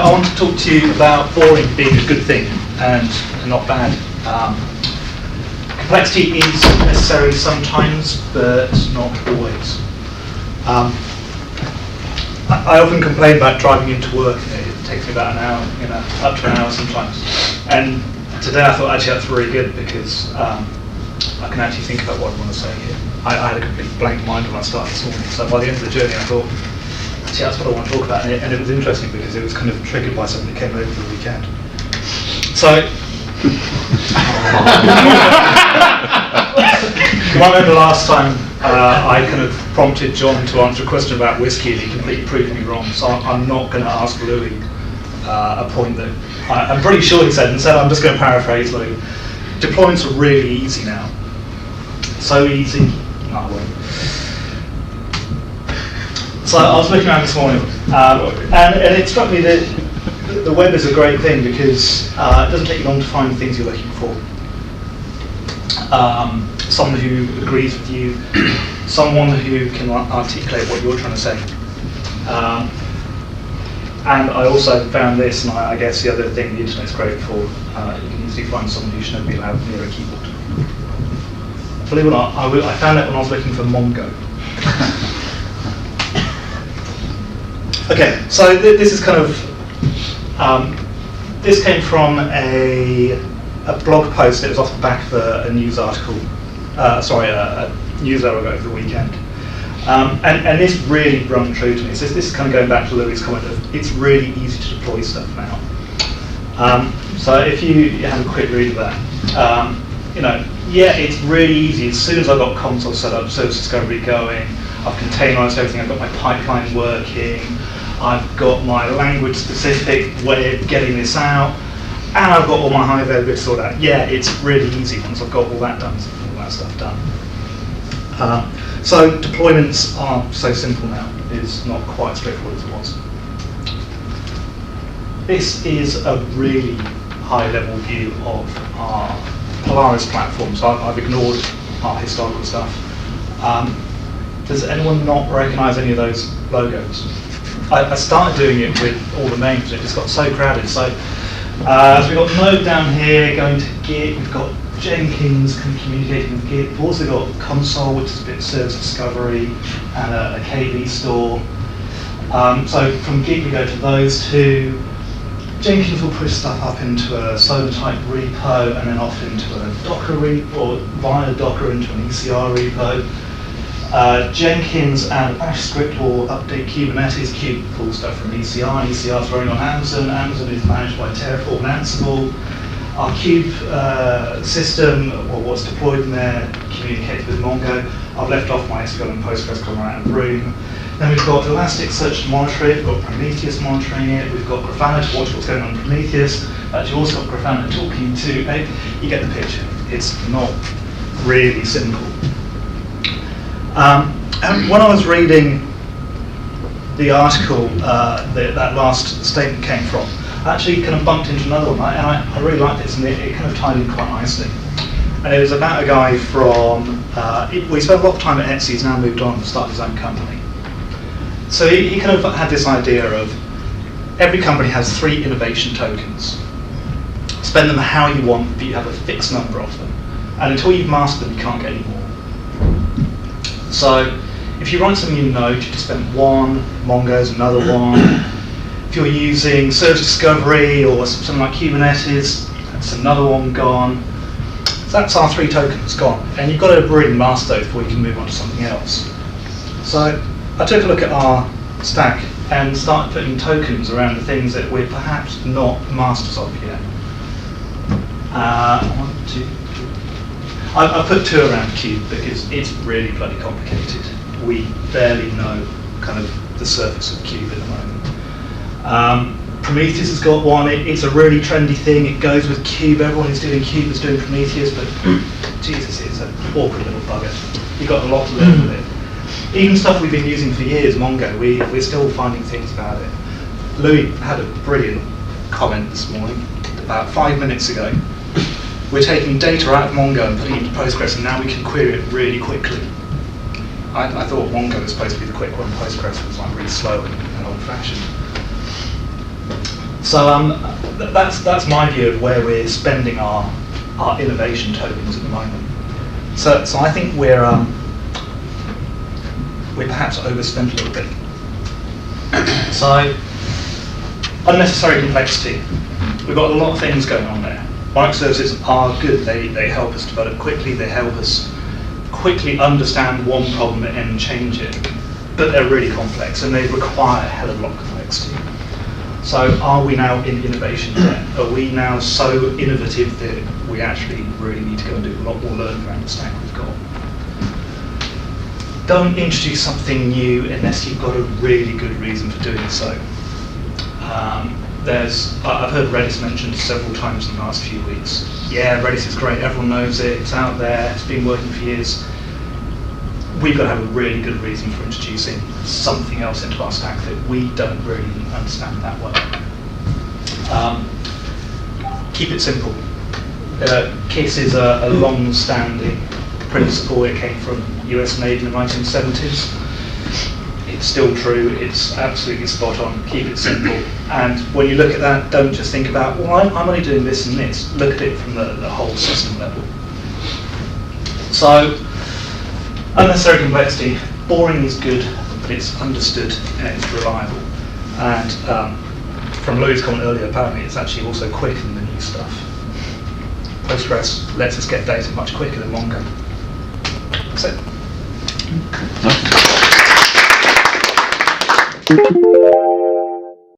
I want to talk to you about boring being a good thing and not bad. Complexity is necessary sometimes, but not always. I often complain about driving into work. It takes me about an hour, up to an hour sometimes. And today I thought actually that's really good because I can actually think about what I want to say here. I had a complete blank mind when I started this morning, so by the end of the journey I thought, actually that's what I want to talk about. And it was interesting because it was kind of triggered by something that came over the weekend. So, you might remember last time I kind of prompted John to answer a question about whiskey and he completely proved me wrong, so I'm not going to ask Louis a point that I'm pretty sure he said, instead I'm just going to paraphrase Louis. Deployments are really easy now. So easy, no I won't. So I was looking around this morning and it struck me that the web is a great thing because it doesn't take you long to find things you're looking for. Someone who agrees with you, someone who can articulate what you're trying to say. And I also found this, and I guess the other thing the internet's great for, you can easily find someone who shouldn't be allowed near a keyboard. Believe it or not, I found it when I was looking for Mongo. Okay, so this is kind of, this came from a blog post. It was off the back of a news article, a newsletter I got over the weekend. And this really rung true to me. So this is kind of going back to Louis' comment of it's really easy to deploy stuff now. So if you have a quick read of that, yeah, it's really easy. As soon as I got console set up, service discovery going, I've containerized everything, I've got my pipeline working, I've got my language-specific way of getting this out, and I've got all my high availability sorted out. Yeah, it's really easy once I've got all that done, all that stuff done. So deployments are so simple now. It's not quite as straightforward as it was. This is a really high-level view of our Polaris platform. So I've ignored our historical stuff. Does anyone not recognise any of those logos? I started doing it with all the names, and it just got so crowded. So we've got Node down here going to Git, we've got Jenkins communicating with Git, we've also got console, which is a bit of service discovery, and a KB store. So from Git we go to those two. Jenkins will push stuff up into a Sonar type repo and then off into a Docker repo, or via Docker into an ECR repo. Jenkins and a bash script will update Kubernetes. Kube pulls stuff from ECR. ECR is running on Amazon. Amazon is managed by Terraform and Ansible. Our Kube system, or what's deployed in there, communicates with Mongo. I've left off my SQL and Postgres coming out of Broom. Then we've got Elasticsearch to monitor it, we've got Prometheus monitoring it, we've got Grafana to watch what's going on in Prometheus. Actually, also got Grafana talking to, you get the picture. It's not really simple. And when I was reading the article that last statement came from, I actually kind of bumped into another one, and I really liked this, and it kind of tied in quite nicely. And it was about a guy from, he spent a lot of time at Etsy, he's now moved on and started his own company. So he kind of had this idea of every company has 3 innovation tokens. Spend them how you want, but you have a fixed number of them. And until you've mastered them, you can't get any more. So if you write something in Node, you just spend 1, Mongo's another 1. If you're using service discovery or something like Kubernetes, that's another one gone. So that's our 3 tokens gone. And you've got to really master those before you can move on to something else. So I took a look at our stack and started putting tokens around the things that we're perhaps not masters of yet. 1, 2, 3. I put 2 around Kube because it's really bloody complicated. We barely know kind of the surface of Kube at the moment. Prometheus has got one. It's a really trendy thing. It goes with Kube. Everyone who's doing Kube is doing Prometheus, but Jesus, it's an awkward little bugger. You've got a lot to learn with it. Even stuff we've been using for years, Mongo, we're still finding things about it. Louis had a brilliant comment this morning, about 5 minutes ago. We're taking data out of Mongo and putting it into Postgres, and now we can query it really quickly. I thought Mongo was supposed to be the quick one, Postgres was like really slow and old-fashioned. So that's my view of where we're spending our innovation tokens at the moment. So I think we're perhaps overspent a little bit. So unnecessary complexity. We've got a lot of things going on there. Microservices are good. They help us develop quickly. They help us quickly understand one problem and change it. But they're really complex and they require a hell of a lot of complexity. So are we now in innovation debt? Are we now so innovative that we actually really need to go and do a lot more learning around the stack we've got? Don't introduce something new unless you've got a really good reason for doing so. I've heard Redis mentioned several times in the last few weeks. Yeah, Redis is great, everyone knows it, it's out there, it's been working for years. We've got to have a really good reason for introducing something else into our stack that we don't really understand that well. Keep it simple. KISS is a long-standing principle. It came from US Navy in the 1970s. It's still true. It's absolutely spot on. Keep it simple. And when you look at that, don't just think about, well, I'm only doing this and this. Look at it from the whole system level. So, unnecessary complexity. Boring is good, but it's understood and it's reliable. And from Louis' comment earlier, apparently it's actually also quicker than the new stuff. Postgres lets us get data much quicker than Mongo. That's it.